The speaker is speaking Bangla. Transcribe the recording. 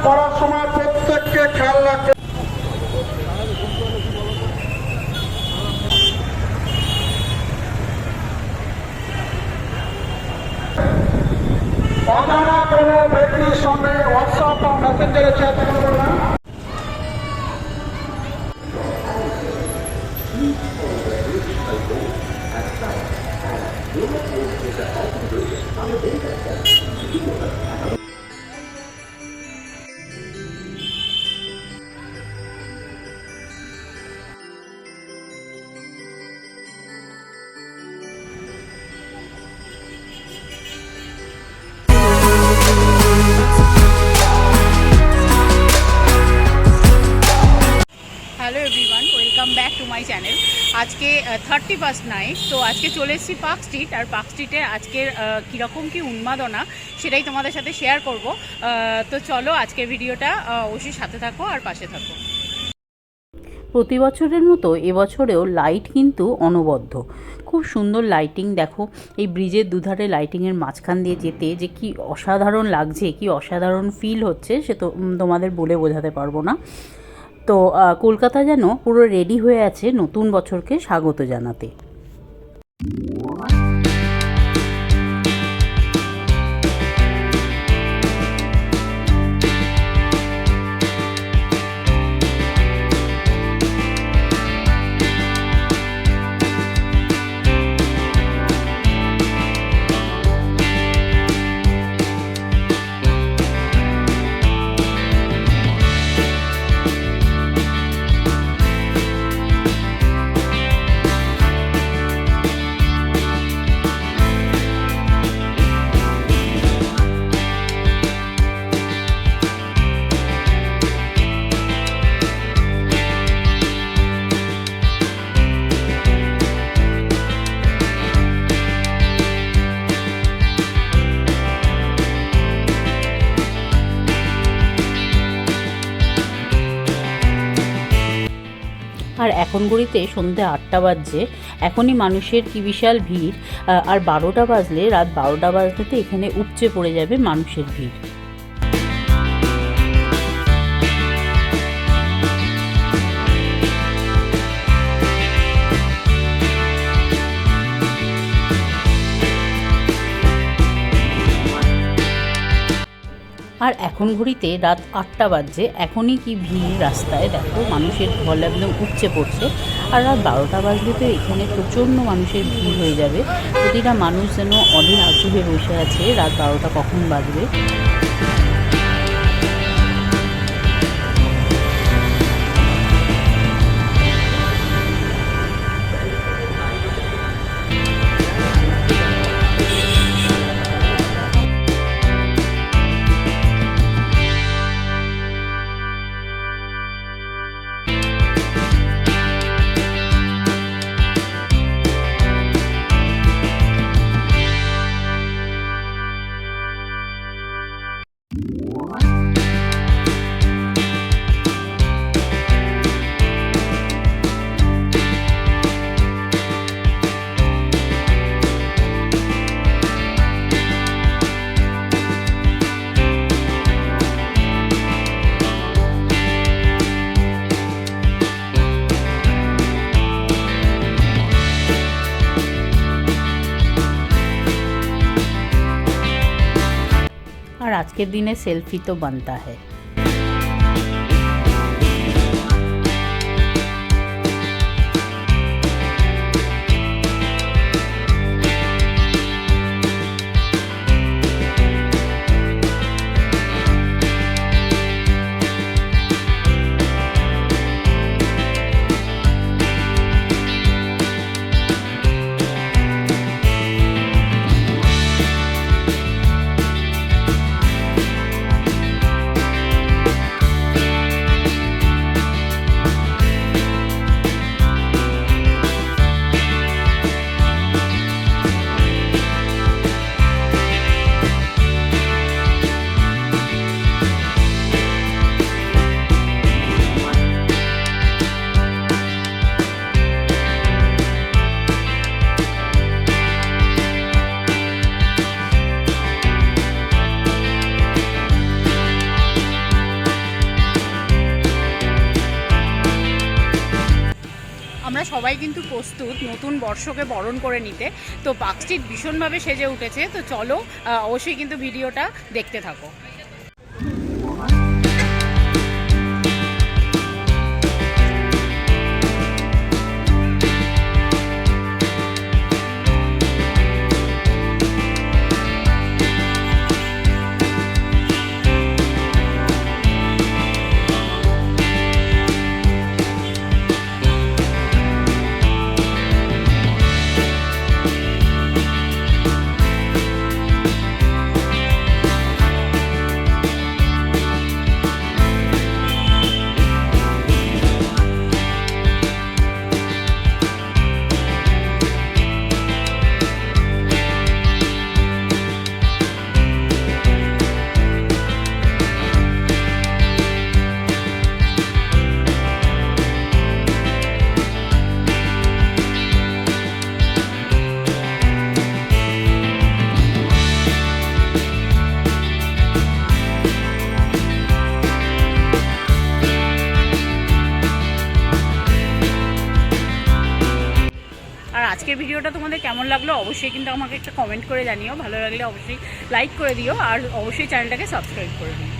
করার সময় প্রত্যেককে খেয়াল রাখতে অজানা কোনো ব্যক্তির সঙ্গে হোয়াটসঅ্যাপ বা মেসেঞ্জারে চ্যাট করবেন না। Hello everyone, welcome back to my channel. আজকে 31st নাইট, তো আজকে চলে এসেছি পার্ক স্ট্রিট। আর পার্ক স্ট্রিটে আজকের কীরকম কী উন্মাদনা সেটাই তোমাদের সাথে শেয়ার করব। তো চলো আজকের ভিডিওটা অবশ্যই সাথে থাকো আর পাশে থাকো। প্রতি বছরের মতো এবছরেও লাইট কিন্তু অনবদ্য, খুব সুন্দর লাইটিং। দেখো এই ব্রিজের দুধারে লাইটিংয়ের মাঝখান দিয়ে যেতে যে কি অসাধারণ লাগছে, কি অসাধারণ ফিল হচ্ছে সে তো তোমাদের বলে বোঝাতে পারবো না। তো কলকাতা যেন পুরো রেডি হয়ে আছে নতুন বছরকে স্বাগত জানাতে। আর এখন ঘড়িতে সন্ধ্যে 8টা বাজছে, এখনই মানুষের কি বিশাল ভিড়। আর 12টা বাজলে, রাত 12টা বাজলে তো এখানে উপচে পড়ে যাবে মানুষের ভিড়। আর এখন ঘড়িতে রাত 8টা বাজছে, এখনই কি ভিড় রাস্তায়, দেখো মানুষের ঢল একদম উপচে পড়ছে। আর রাত 12টা বাজলে তো এখানে প্রচণ্ড মানুষের ভিড় হয়ে যাবে। প্রতিটা মানুষ যেন অধীর আগ্রহে বসে আছে রাত 12টা কখন বাজবে। আর আজকের দিনে সেলফি তো বানতা হ্যায়। আমরা সবাই কিন্তু প্রস্তুত নতুন বর্ষকে বরণ করে নিতে। তো পার্ক স্ট্রিট ভীষণভাবে সেজে উঠেছে। তো চলো অবশ্যই কিন্তু ভিডিওটা দেখতে থাকো। আর আজকের ভিডিওটা তোমাদের কেমন লাগলো অবশ্যই কিন্তু আমাকে একটা কমেন্ট করে জানিও। ভালো লাগলে অবশ্যই লাইক করে দিও আর অবশ্যই চ্যানেলটাকে সাবস্ক্রাইব করে দিও।